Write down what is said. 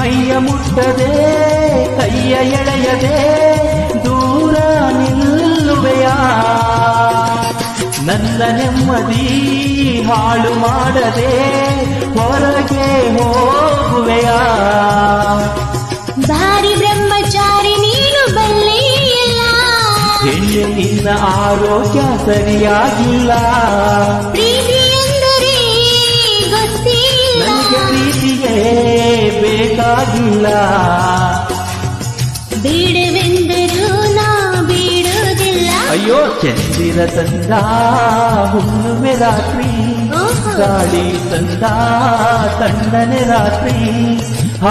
ಮೈಯ ಮುಟ್ಟದೆ ಕೈಯ ಎಳೆಯದೆ ದೂರ ನಿಲ್ಲುವೆಯಾ ನನ್ನ ನೆಮ್ಮದಿ ಹಾಳು ಮಾಡದೆ ಹೊರಗೆ ಹೋಗುವೆಯಾ ಭಾರಿ ಬ್ರಹ್ಮಚಾರಿ ನೀನು ಬಲ್ಲೆಯಿಲ್ಲ ಹೆಣ್ಣೆ ನಿನ್ನ ಆರೋಗ್ಯ ಸರಿಯಾಗಿಲ್ಲ ಪ್ರೀತಿ ಎಂದರೆ ಗೊತ್ತಿಲ್ಲ ನನಗೆ ಪ್ರೀತಿಗೆ ಬೇಕಾಗಿಲ್ಲ ಬೇಡವೆಂದರೂ ನಾ ಬೇಡುವುದಿಲ್ಲ ಅಯ್ಯೋ ಚಂದಿರ ತಂದ ಹುಣ್ಣಿಮೆ ರಾತ್ರಿ ಗಾಳಿ ತಂದ ತಣ್ಣನೆ ರಾತ್ರಿ